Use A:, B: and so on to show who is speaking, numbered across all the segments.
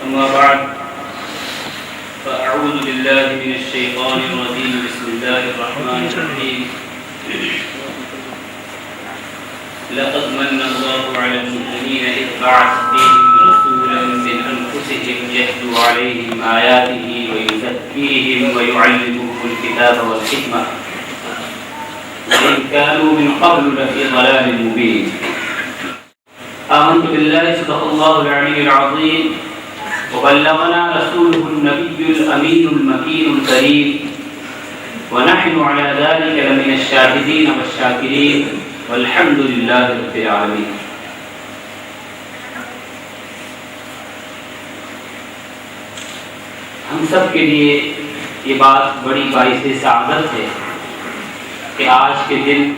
A: أما بعد فأعوذ بالله من الشيطان الرجيم بسم الله الرحمن الرحيم لقد من الله على المؤمنين إذ بعث فيهم رسولا من أنفسهم يتلو عليهم آياته ويزكيهم ويعلمهم الكتاب والحكمة وإن كانوا من قبل لفي ضلال مبين. آمنت بالله صدق الله العلي العظيم وبلغنا رسوله النبي الأمين المكين الكريم ونحن على ذلك لمن الشاهدين والشاكرين والحمد لله رب العالمين. ہم سب کے لیے یہ بات بڑی باعث سعادت ہے کہ آج کے دن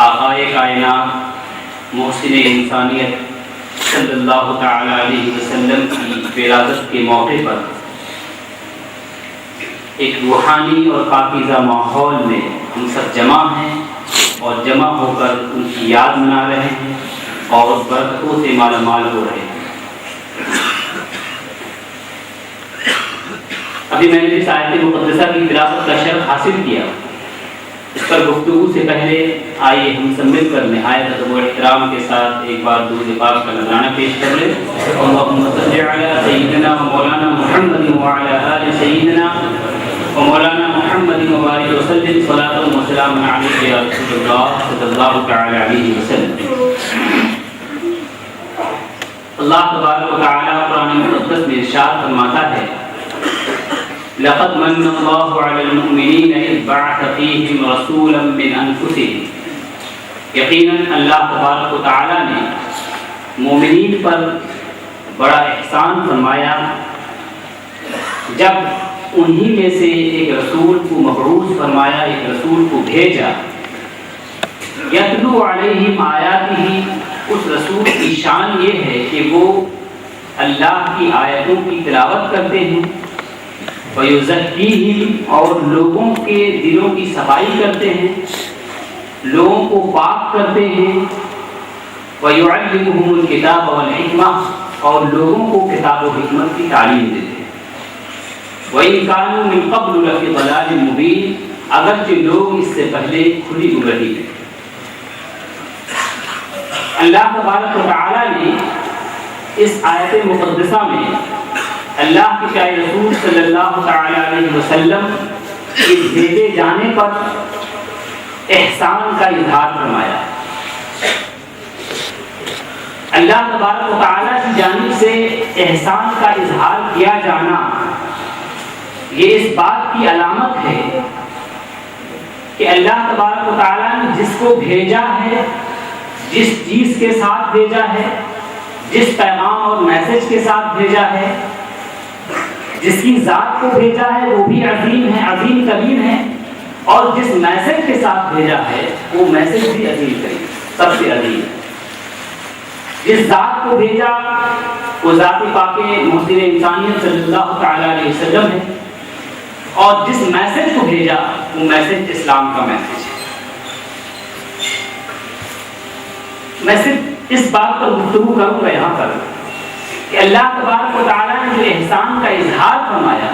A: آقائے کائنات محسن انسانیت صلی اللہ تعالی علیہ وسلم کی ولادت کے موقع پر ایک روحانی اور پاکیزہ ماحول میں ہم سب جمع ہیں اور جمع ہو کر ان کی یاد منا رہے ہیں اور برکتوں سے مالا مال ہو رہے ہیں. ابھی میں نے اس آیت مقدسہ کی تلاوت کا شرف حاصل کیا. اس پر گفتگو سے پہلے آئیے ہم سب مل کر نہایت ادب و احترام کے ساتھ ایک بار درود پاک کا نذرانہ پیش کر لیں. اللہم صلی علی سیدنا و مولانا محمد وعلی آل سیدنا و مولانا محمد مبارک وسلم صلاۃ و سلام علیک یا رسول اللہ صلی اللہ تعالی علیہ وسلم. اللہ تبارک و تعالی قرآن مقدس میں ارشاد فرماتا ہے لقد من الله على المؤمنين إذ بعث فيهم رسولا من أنفسهم. یقیناً اللہ تبارک و تعالی نے مومنین پر بڑا احسان فرمایا جب انہی میں سے ایک رسول کو مبعوث فرمایا, ایک رسول کو بھیجا. یتلو علیہم آیاتہ, اس رسول کی شان یہ ہے کہ وہ اللہ کی آیتوں کی تلاوت کرتے ہیں, وَيُزَكِّيهِمْ, اور لوگوں کے دلوں کی صفائی کرتے ہیں, لوگوں کو پاک کرتے ہیں, وَيُعَلِّمُهُمُ الْكِتَابَ وَالْحِكْمَةَ, اور لوگوں کو کتاب و حکمت کی تعلیم دیتے ہیں. وَإِنْ كَانُوا مِنْ قَبْلُ لَفِي ضَلَالٍ مُبِينٍ, اگرچہ لوگ اس سے پہلے کھلی گمراہی میں. اللہ تبارک و تعالی نے اس آیت مقدسہ میں اللہ کے پیارے رسول صلی اللہ تعالی علیہ وسلم کے بھیجے جانے پر احسان کا اظہار فرمایا. اللہ تبارک و تعالی کی جانب سے احسان کا اظہار کیا جانا یہ اس بات کی علامت ہے کہ اللہ تبارک و تعالی نے جس کو بھیجا ہے, جس چیز کے ساتھ بھیجا ہے, جس پیغام اور میسج کے ساتھ بھیجا ہے, جس کی ذات کو بھیجا ہے وہ بھی عظیم ہے, عظیم ترین ہے, اور جس میسج کے ساتھ بھیجا ہے وہ میسج بھی عظیم ترین, سب سے عظیم ہے. جس ذات کو بھیجا وہ ذات پاک محسن انسانیت صلی اللہ تعالی علیہ وسلم ہے, اور جس میسج کو بھیجا وہ میسج اسلام کا میسج ہے. میں صرف اس بات پر گفتگو کروں گا یہاں پر کہ اللہ تبارک و تعالیٰ نے جو احسان کا اظہار فرمایا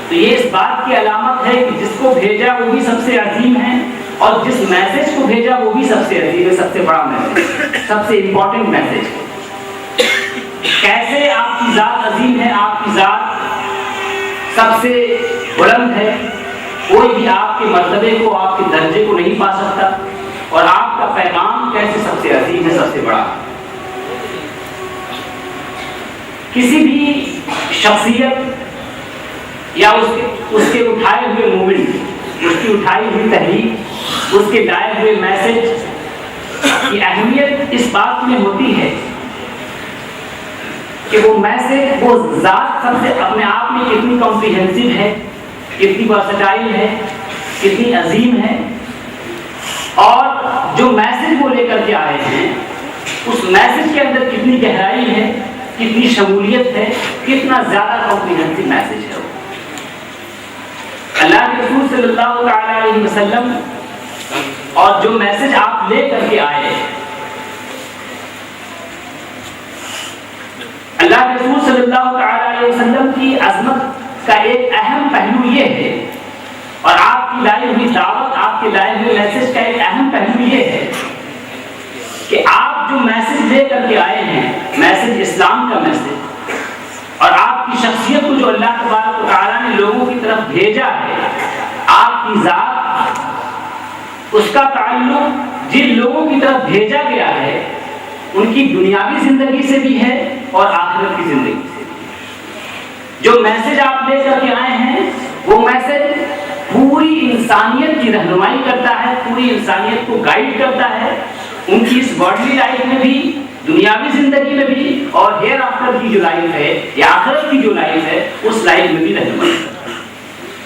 A: تو یہ اس بات کی علامت ہے کہ جس کو بھیجا وہ بھی سب سے عظیم ہے, اور جس میسج کو بھیجا وہ بھی سب سے عظیم ہے, سب سے بڑا میسج, سب سے امپورٹنٹ میسج. کیسے آپ کی ذات عظیم ہے, آپ کی ذات سب سے بلند ہے, کوئی بھی آپ کے مرتبے کو, آپ کے درجے کو نہیں پا سکتا, اور آپ کا پیغام کیسے سب سے عظیم ہے, سب سے بڑا. کسی بھی شخصیت یا اس کے اٹھائے ہوئے مومنٹ, اس کی اٹھائی ہوئی تحریک, اس کے لائے ہوئے میسج کی اہمیت اس بات میں ہوتی ہے کہ وہ میسج, وہ ذات سب سے اپنے آپ میں کتنی کمپریہنسو ہے, کتنی ورسٹائل ہے, کتنی عظیم ہے, اور جو میسج وہ لے کر کے آئے ہیں اس میسج کے اندر کتنی گہرائی ہے, کتنی شمولیت ہے, کتنا زیادہ کمپریہنسو میسج ہے. اللہ کے رسول صلی اللہ تعالی علیہ وسلم اور جو میسج آپ لے کر کے آئے, اللہ کے رسول صلی اللہ علیہ وسلم کی عظمت کا ایک اہم پہلو یہ ہے، اور آپ کی لائی ہوئی دعوت، آپ کے لائے ہوئے میسج کا ایک اہم پہلو یہ ہے کہ آپ جو میسج لے کر کے آئے ہیں، میسج اسلام کا میسج، اور آپ کی شخصیت کو جو اللہ تبارک و تعالیٰ نے لوگوں کی طرف بھیجا ہے، آپ کی ذات، اس کا تعلق جن لوگوں کی طرف بھیجا گیا ہے ان کی دنیاوی زندگی سے بھی ہے اور آخرت کی زندگی سے بھی۔ جو میسج آپ لے کر کے آئے ہیں وہ میسج پوری انسانیت کی رہنمائی کرتا ہے، پوری انسانیت کو گائیڈ کرتا ہے، ان کی اس ورڈلی لائف میں بھی، دنیاوی زندگی میں بھی، اور ہیئر آفٹر کی جو لائف ہے یا آخرت کی جو لائف ہے اس لائف میں بھی رہنمائی کرتا ہے۔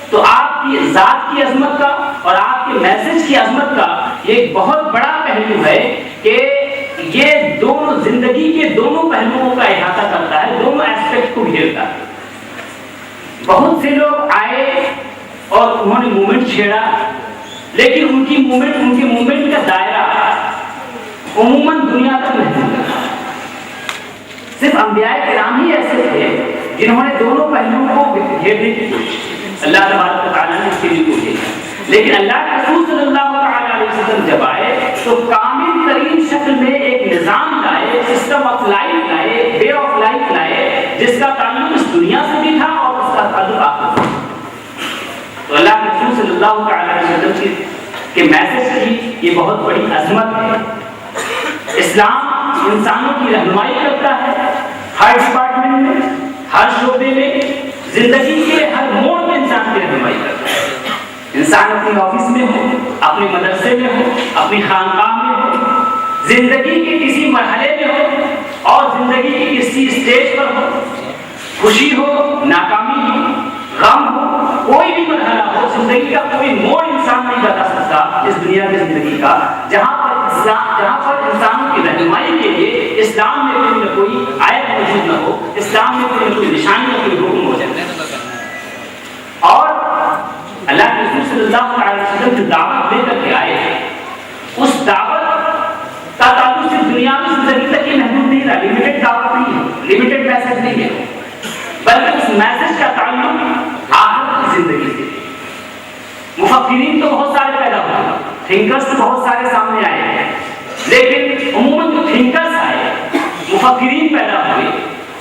A: تو آپ کی ذات کی عظمت کا اور آپ کے میسج کی عظمت کا یہ ایک بہت بڑا پہلو ہے کہ یہ دونوں زندگی کے دونوں پہلوؤں کا احاطہ کرتا ہے، دونوں ایسپیکٹ کو گھیرتا ہے۔ بہت سے لوگ آئے اور انہوں نے موومنٹ چھیڑا، لیکن ان کے موومنٹ کا دائرہ عموماً دنیا تک محدود تھا۔ صرف انبیاء کرام ہی ایسے تھے جنہوں نے دونوں پہلوؤں کو گھیرنے کی کوشش کی۔ اللہ تبارک و تعالیٰ نے اس کے لیے کوشش، لیکن اللہ کے رسول صلی اللہ علیہ وسلم جب آئے تو کامل ترین شکل میں ایک نظام لائے، سسٹم آف لائف لائے، وے آف لائف لائے، جس کا تعلق اس دنیا سے بھی تھا اور اس کا تعلق آخرت سے۔ تو اللہ کے رسول صلی اللہ علیہ وسلم کے میسج کی یہ بہت بڑی عظمت ہے۔ اسلام انسانوں کی رہنمائی کرتا ہے ہر ڈپارٹمنٹ میں، ہر شعبے میں، زندگی کے ہر موڑ میں انسان کی رہنمائی کرتا ہے۔ انسان اپنے آفس میں ہو، اپنے مدرسے میں ہو، اپنی خانقاہ میں ہو، زندگی کے کسی مرحلے میں ہو اور زندگی کے کسی اسٹیج پر ہو، خوشی ہو، ناکامی ہو، غم ہو، کوئی بھی مرحلہ ہو، زندگی کا کوئی موڑ انسان نہیں بتا سکتا اس دنیا کی زندگی کا جہاں پر انسانوں کی رہنمائی کے لیے اسلام میں کوئی نہ کوئی آیت موجود نہ ہو، اسلام میں کوئی نہ کوئی نشانی نہ کوئی حکم ہو جائے۔ اور اللہ کے رسول صلی اللہ علیہ وسلم جو دعوت لے کر کے آئے ہیں، اس دعوت کا تعلق صرف دنیاوی زندگی تک ہی محدود نہیں رہا، لمیٹڈ دعوت نہیں ہے، لمیٹڈ میسج نہیں ہے، بلکہ اس میسج کا تعلق آخرت کی زندگی سے۔ مفکرین تو بہت سارے پیدا ہوئے، تھنکرز تو بہت سارے سامنے آئے ہیں، لیکن عموماً جو تھنکرز آئے، مفکرین پیدا ہوئے،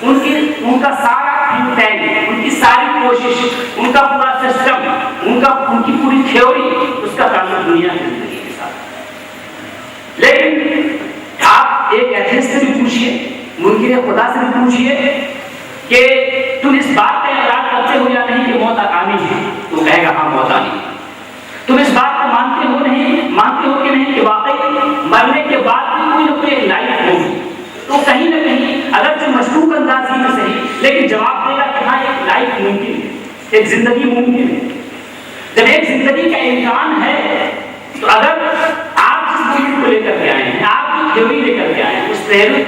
A: ان کا سارا تھنک ٹینک، ان کی ساری کوشش، ان کا پورا سسٹم، ان کی پوری تھیوری، اس کا تعلق دنیا کی زندگی کے ساتھ۔ لیکن آپ ایک ایتھیسٹ سے بھی پوچھئے، منکر خدا سے بھی پوچھئے کہ تم اس بات کا اقرار کرتے ہو یا نہیں کہ موت آنی ہے، تو کہے گا ہاں موت آنی ہے۔ تم اس بات کو مانتے ہو کہ نہیں کہ واقعی مرنے کے بعد بھی کوئی نہ کوئی ایک لائف ہوگی، تو کہیں نہ کہیں اگرچہ مشکوک اندازی میں صحیح، لیکن جواب دے گا کہ ہاں ایک لائف ممکن ہے، ایک زندگی ممکن ہے۔ جب ایک زندگی کا امکان ہے تو اگر آپ جس موضوع کو لے کر کے آئے ہیں، آپ جو تھیوری لے کر کے آئے ہیں، اس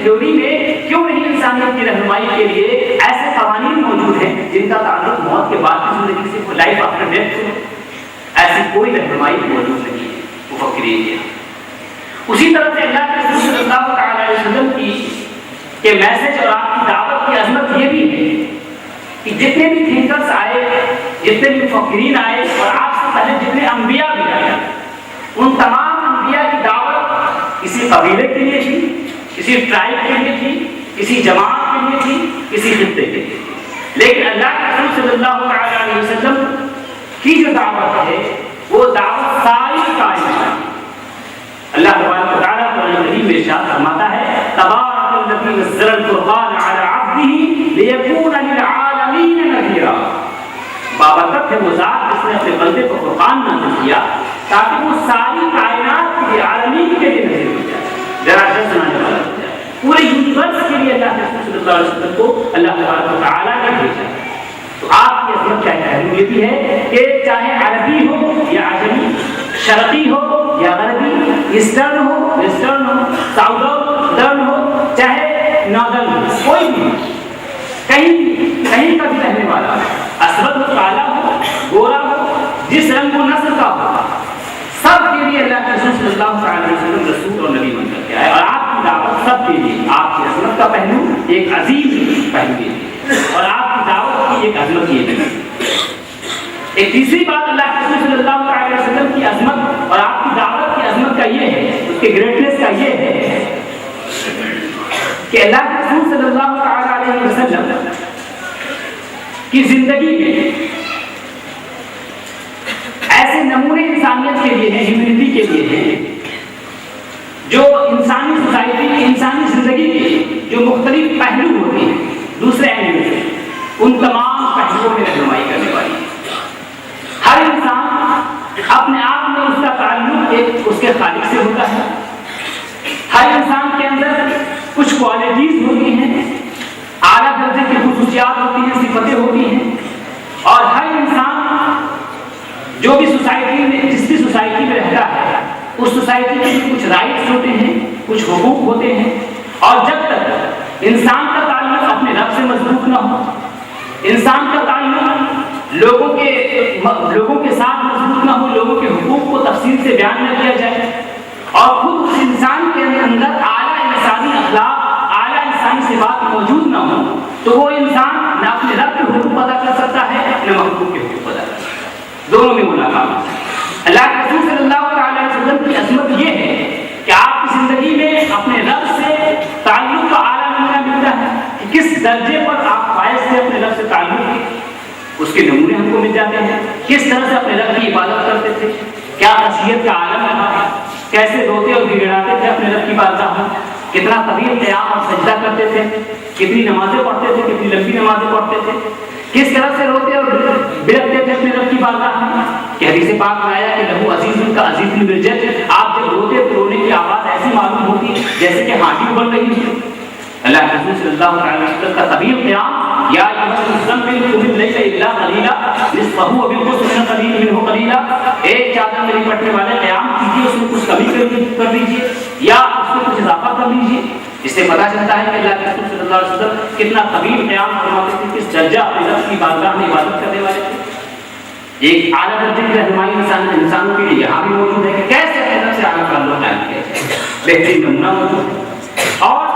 A: تھیوری میں کیوں نہیں انسانیت کی رہنمائی کے لیے ایسے قوانین موجود ہیں جن کا تعلق موت کے بعد کی زندگی سے، لائف آفٹر ڈیتھ سے؟ ایسی کوئی رہنمائی موجود نہیں ہے مفکرین کے۔ اسی طرح سے اللہ کے رسول صلی اللہ علیہ وسلم کے میسج اور آپ کی دعوت کی عظمت یہ بھی ہے کہ جتنے بھی تھنکرز آئے، جتنے بھی مفکرین آئے، اور آپ سے پہلے جتنے انبیاء بھی آئے، ان تمام انبیاء کی دعوت کسی قبیلے کے لیے تھی، کسی ٹرائب کے لیے تھی، کسی جماعت کے لیے تھی، کسی خطے کے لیے تھی۔ لیکن اللہ کے رسول صلی اللہ علیہ وسلم کی جو دعوت ہے وہ دعوت ساری کائنات۔ اللہ تبارک و تعالیٰ قرآن کریم میں ارشاد فرماتا ہے تبارک الذی نزل الفرقان علی عبدہ لیکون للعالمین نذیرا۔ بابرکت ہے وہ ذات جس نے اپنے بندے کو فرقان نازل کیا تاکہ وہ ساری کائنات کے عالمین کے لیے نذیر ہو جائے، ذرا ڈر سنانے والا ہو جائے۔ پورے یونیورس کے لیے اللہ کے رسول صلی اللہ علیہ وسلم کو اللہ تبارک و تعالیٰ نے بھیجا۔ تو آپ کی عظمت کا پہلو یہ بھی ہے کہ چاہے عربی ہو یا عجمی، شرقی ہو یا غربی، ایسٹرن ہو ویسٹرن ہو، ساؤدرن ہو چاہے ناردرن ہو، کوئی بھی کہیں کا بھی رہنے والا، اسود ہو، کالا ہو، گورا ہو، جس رنگ و نسل کا ہو، سب کے لیے اللہ کے رسول صلی اللہ علیہ وسلم رسول اور نبی بن کر کے آئے۔ اور آپ کی دعوت سب کے لیے، آپ کی عظمت کا پہلو ایک عظیم پہلو یہ ہے۔ اور آپ کی دعوت کی ایک عظمت یہ ہے۔ ایک تیسری بات اللہ کے رسول صلی اللہ علیہ وسلم کی عظمت اور آپ کی دعوت کی عظمت کا یہ ہے، اس کے گریٹنس کا یہ ہے کہ اللہ کے رسول صلی اللہ علیہ وسلم کی زندگی میں ایسے نمونے انسانیت کے لیے ہیں، ہیومینٹی کے لیے ہیں، جو انسانی سوسائٹی کی انسانی زندگی کے جو مختلف پہلو ہوتے ہیں دوسرے اینگل سے، ان تمام پہلوؤں میں رہنمائی کرنے والی ہے۔ ہر انسان اپنے آپ میں اس کا تعلق ایک اس کے خالق سے ہوتا ہے۔ ہر انسان کے اندر کچھ کوالٹیز ہوتی ہیں، اعلیٰ درجے کی خصوصیات ہوتی ہیں، صفتیں ہوتی ہیں، اور ہر انسان جو بھی سوسائٹی میں جس بھی سوسائٹی میں رہتا ہے اس سوسائٹی کے بھی کچھ رائٹس ہوتے ہیں، کچھ حقوق ہوتے ہیں، اور جب تک انسان کا تعلق اپنے رب سے مضبوط نہ ہو، انسان کا تعلق لوگوں کے ساتھ مضبوط نہ ہو، لوگوں کے حقوق کو تفصیل سے بیان نہ کیا جائے، اور خود اس انسان کے اندر اعلیٰ انسانی اخلاق، اعلیٰ انسانی صفات موجود نہ ہو، تو وہ انسان نہ اپنے رب کے حقوق ادا کر سکتا ہے نہ مخلوق کے حقوق ادا کر سکتا ہے، دونوں میں ملاقات۔ اللہ کے رسول صلی اللہ علیہ وسلم کی عظمت یہ ہے کہ آپ کی زندگی میں اپنے رب سے تعلق کا اعلیٰ نمونہ ملتا ہے کہ کس درجے پر آپ فائز سے اپنے رب سے تعلق کے اس کے نمونے ہم کو مل جاتے ہیں، کس طرح سے اپنے رب کی عبادت کرتے تھے، کیا خشیت کا عالم رہا، کیسے روتے اور گڑگڑاتے تھے اپنے رب کی بارگاہ میں، کتنا طویل قیام اور سجدہ کرتے تھے، کتنی نمازیں پڑھتے تھے، کتنی لمبی نمازیں پڑھتے تھے، کس طرح سے روتے اور بلکتے تھے اپنے رب کی بارگاہ میں کہ حدیث پاک میں آیا کہ لہو عزیز کا عزیز المرجل، آپ جب روتے تو رونے کی آواز ایسی معلوم ہوتی جیسے کہ ہانڈی ابل رہی ہے۔ اللہ کے رسول صلی اللہ علیہ وسلم کا طویل قیام، یا ایھا المزمل قم اللیل الا قلیلا نصفہ او انقص منہ قلیلا، ایک چادر میری پڑھنے والے قیام کیجیے، اس میں کچھ کمی کر دیجیے یا اس میں کچھ اضافہ کر لیجیے۔ اس سے پتہ چلتا ہے کہ اللہ کے رسول صلی اللہ علیہ وسلم کتنا طویل قیام فرماتے تھے، کس درجہ اپنے رب کی بارگاہ میں عبادت کرنے والے تھے۔ ایک اعلیٰ درجے کی رہنمائی انسانوں کے لیے یہاں بھی موجود ہے کہ کیسے اپنے رب سے اعلیٰ تعلق قائم کیا جائے، بہترین نمونہ موجود ہے۔ اور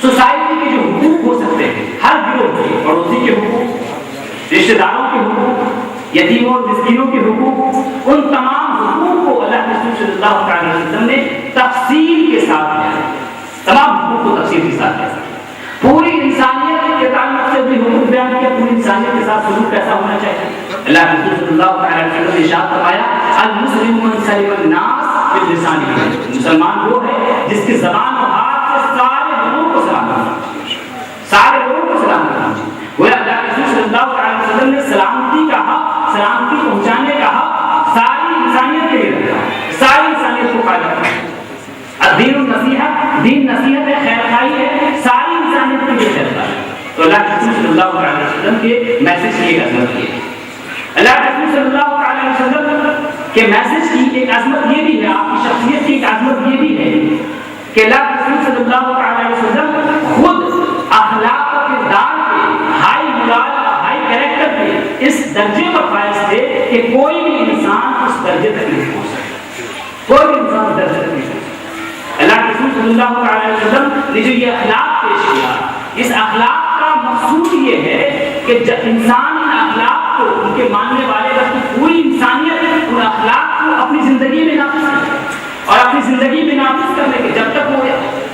A: سوسائٹی کے جو حقوق ہو سکتے ہیں، ہر گروہ کے، پڑوسی کے حقوق، رشتہ داروں کے حقوق، یتیموں اور مسکینوں کے حقوق، ان تمام حقوق کو اللہ کے رسول صلی اللہ علیہ وسلم نے تفصیل کے ساتھ دیا، تمام حقوق کو تفصیل کے ساتھ دیا، پوری انسانیت کے تعلق سے بھی حقوق بیان کیا، پوری انسانیت کے ساتھ سلوک کیسا ہونا چاہیے۔ اللہ کے رسول صلی اللہ علیہ وسلم نے ارشاد فرمایا المسلم من سلم الناس بلسانہ، مسلمان وہ ہے جس کی زبان و ہاتھ سے سارے لوگوں کو سلام کرنا، سارے لوگوں کو سلام کرنا چاہیے۔ وہ اللہ کے رسول صلی اللہ علیہ وسلم نے سلامتی کا حق، سلامتی پہنچانے کا حق ساری انسانیت کے لیے رکھا ہے، ساری انسانیت کو قائم رکھا ہے۔ الدین النصیحہ، دین نصیحت ہے، خیر خواہی ہے، ساری انسانیت کے لیے خیر خواہی ہے۔ تو اللہ کے رسول صلی اللہ علیہ وسلم کے میسج کی ایک عظمت یہ ہے۔ اللہ کے رسول صلی اللہ علیہ وسلم کے میسج کی ایک عظمت یہ بھی ہے، آپ کی شخصیت کی ایک عظمت یہ بھی ہے کہ اللہ کے رسول صلی اللہ علیہ وسلم خود اخلاق و کردار کے ہائی مورال، ہائی کریکٹر کے اس درجے پر فائز تھے کہ کوئی بھی انسان اس درجے تک نہیں پہنچ سکتا، کوئی بھی انسان اس درجے تک نہیں پہنچ سکتا۔ اللہ کے رسول صلی اللہ علیہ وسلم نے جو یہ اخلاق پیش کیا، اس اخلاق کا مقصود یہ ہے کہ جب انسان ان اخلاق کو، ان کے ماننے والے کی پوری انسانیت ان اخلاق کو اپنی زندگی میں نافذ کرے، اور اپنی زندگی میں نافذ کرنے کے جب تک وہ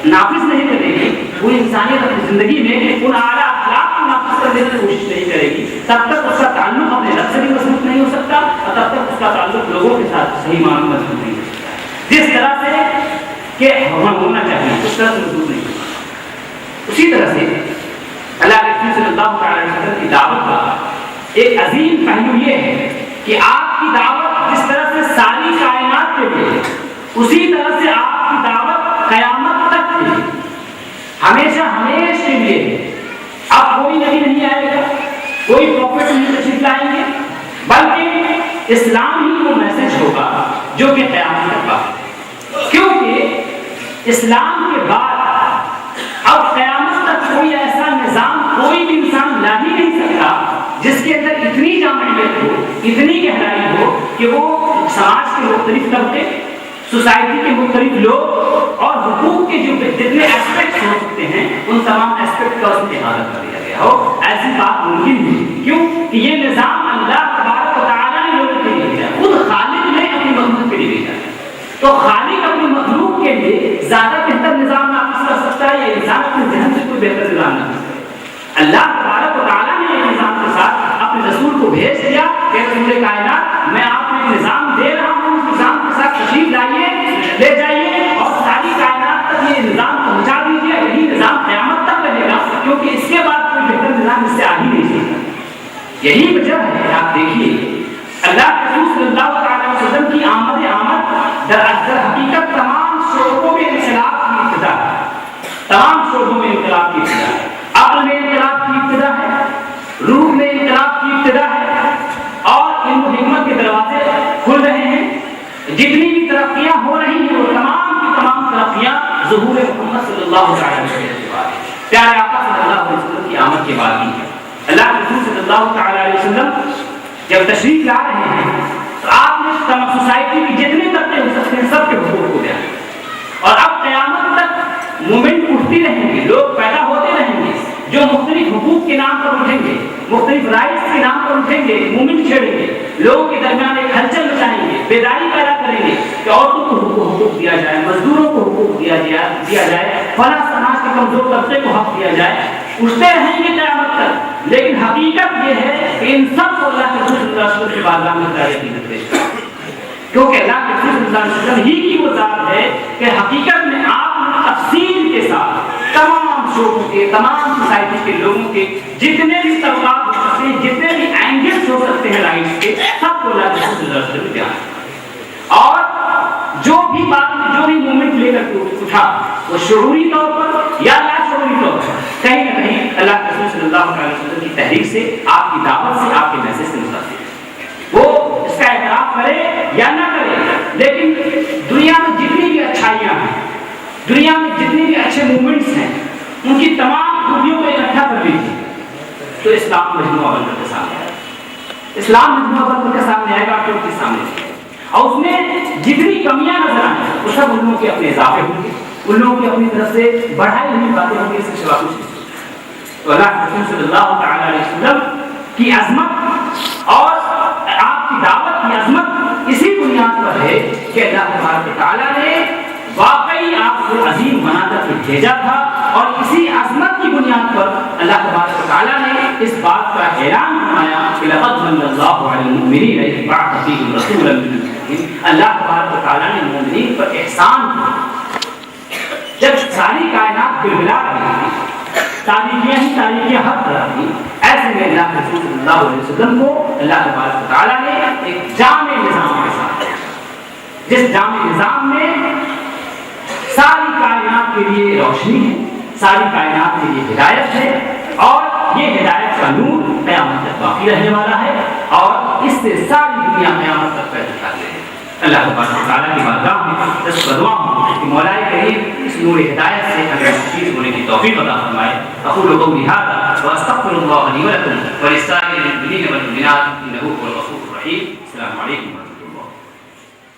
A: نافذ نہیں کرے گی، پوری انسانیت اپنی زندگی میں ان اعلیٰ اخلاق کو نافذ کرنے کی کوشش نہیں کرے گی، تب تک اس کا تعلق اپنے رب سے بھی مضبوط نہیں ہو سکتا، اور تب تک اس کا تعلق لوگوں کے ساتھ صحیح معنوں میں مضبوط نہیں ہو سکتا، جس طرح سے کہ ہونا چاہیے اس طرح سے مضبوط نہیں ہوگا۔ اسی طرح سے اللہ کے رسول صلی اللہ علیہ وسلم کی دعوت کا ایک عظیم پہلو یہ ہے کہ آپ کی دعوت جس طرح سے ساری کائنات کے لیے، اسی طرح سے آپ کی دعوت قیامت تک کے لیے، ہمیشہ ہمیشہ کے لیے ہے۔ اب کوئی نبی نہیں آئے گا، کوئی پروفٹ نہیں تشریف لائیں گے، بلکہ اسلام ہی وہ میسج ہوگا جو کہ قیامت تک کا، کیونکہ اسلام کے بعد اب قیامت تک کوئی ایسا نظام کوئی بھی انسان لا ہی نہیں سکتا جس کے اندر اتنی جامعیت ہو، اتنی گہرائی ہو کہ وہ سماج کے مختلف طبقے، سوسائٹی کے مختلف لوگ اور حقوق کے جو جتنے ایسپیکٹس ہو سکتے ہیں ان تمام ایسپیکٹ کا اس میں احاطہ کر دیا گیا۔ ہو، ایسی بات ممکن نہیں. کیوں کہ یہ نظام اللہ تبارک و تعالیٰ نے لوگوں کے لیے بھیجا ہے، خود خالق نے اپنی مخلوق کے لیے بھیجا ہے. تو خالق اپنی مخلوق کے لیے زیادہ بہتر نظام نافذ کر سکتا ہے یا انسان اپنے ذہن سے کوئی بہتر نظام نافذ کرے؟ اللہ تبارک و تعالیٰ نے ایک نظام کے ساتھ اپنے رسول کو بھیج دیا کہ رسول کائنات میں آپ کو ایک نظام دے رہا ہوں، اس نظام کے ساتھ تشریف لائیے، لے جائیے اور ساری کائنات تک یہ نظام پہنچا دیجیے. یہی نظام قیامت تک رہے گا، کیونکہ اس کے بعد کوئی بہتر نظام اس سے آ ہی نہیں سکتا. یہی وجہ ہے. آپ دیکھیے اللہ کے رسول صلی اللہ علیہ وسلم کی آمد در حقیقت تمام شعبوں میں انقلاب کی ابتدا ہے. تمام شعبوں میں انقلاب کی ابتدا ہے. عقل میں انقلاب کی ابتدا ہے، روح میں انقلاب کی ابتدا ہے، اور علم و حکمت کے دروازے کھل رہے ہیں. جتنی بھی ترقیاں ہو رہی ہیں وہ تمام کی تمام ترقیاں ظہور محمد صلی اللہ علیہ وسلم کے بعد، پیارے آقا صلی اللہ علیہ وسلم کی آمد کے بعد ہی ہے. اللہ کے رسول صلی اللہ علیہ وسلم جب تشریف لا رہے ہیں تو آپ نے تمام سوسائٹی کی جتنے طبقے ہو سکتے ہیں سب کے حقوق کو دیا. اور اب قیامت تک مومنٹ اٹھتی رہیں گے، لوگ پیدا ہوتے رہیں گے جو مختلف حقوق کے نام پر اٹھیں گے، مختلف رائٹس کے نام پر اٹھیں گے، مومنٹ چھیڑیں گے، لوگوں کے درمیان ایک ہلچل مچائیں گے، بیداری پیدا کریں گے کہ عورتوں کو حقوق دیا جائے، مزدوروں کو حقوق دیا جائے، فلاں سماج کے کمزور طبقے کو حق دیا جائے. اٹھتے رہیں گے قیامت تک، لیکن حقیقت یہ ہے کہ ان سب کو اللہ کے رسول صلی اللہ علیہ وسلم کے بارگاہ میں دائیں گے، کیونکہ اللہ کے رسول صلی اللہ علیہ وسلم ہی کی وہ ذات ہے کہ حقیقت میں آپ نے تفصیل کے ساتھ تمام شعبوں کے، تمام سوسائٹی کے لوگوں کے جتنے بھی طبقات ہو سکتے ہیں، جتنے بھی اینگلس ہو سکتے ہیں رائٹس کے، سب کو اللہ کے رسول صلی اللہ علیہ وسلم دیا. اور جو بھی بات، جو بھی مومنٹ لے کر اٹھا وہ شعوری طور پر یا لا شعوری طور پر کہیں نہ کہیں اللہ کے رسول صلی اللہ علیہ وسلم کی تحریک سے، آپ کی دعوت سے، آپ کے میسج سے متاثر. وہ اس کا اعتراف کرے یا نہ کرے، لیکن دنیا میں جتنی بھی اچھائیاں ہیں، دنیا میں جتنی بھی اچھے موومنٹس ہیں، ان کی تمام خوبیوں کو اکٹھا کر لیجیے تو اسلام مجموعہ بن کر کے سامنے آئے گا. اسلام مجموعہ بن کر کے سامنے آئے گا آپ کے سامنے، اور اس میں جتنی کمیاں نظر آئیں وہ سب ان لوگوں کے اپنے اضافے ہوں گے، ان لوگوں کی اپنی طرف سے بڑھائی ہوئی باتیں ہوں گی، اس کے سوا کچھ نہیں. تو اللہ کے رسول صلی اللہ تعالی علیہ وسلم کی عظمت اور آپ کی دعوت کی عظمت اسی بنیاد پر ہے کہ اللہ تبارک تعالیٰ نے واقعی آپ کو عظیم بنا کر کے بھیجا تھا، اور اسی عظمت کی بنیاد پر اللہ تبارک تعالیٰ نے اس بات کا اعلان فرمایا کہ لقد من اللہ علی المؤمنین اذ بعث فیہم رسولا من انفسہم. اللہ تبارک تعالیٰ نے مومنین پر احسان کیا. جب ساری کائنات بلبلا رہی تھی، تاریخیاں ہی تاریخیاں ہر طرح تھی، ایسے میں اللہ کے رسول صلی اللہ علیہ وسلم کو اللہ تبارک تعالیٰ نے ایک جامع نظام کے ساتھ، جس جامع نظام میں ساری کائنات کے لیے روشنی ہے، ساری کائنات کے لیے ہدایت ہے، اور یہ ہدایت کا نور قیامت تک باقی رہنے والا ہے، اور اس سے ساری دنیا قیامت تک پیدا کر لے. اللہ تبارک تعالیٰ کی بارگاہ میں دس دعا ہوں کہ مولا کریم اس نور ہدایت سے ہمیں مستفید ہونے کی توفیق عطا فرمائے. اقول قولی ھذا واستغفر اللہ لی ولکم ولسائر المؤمنین والمؤمنات انہ هو الغفور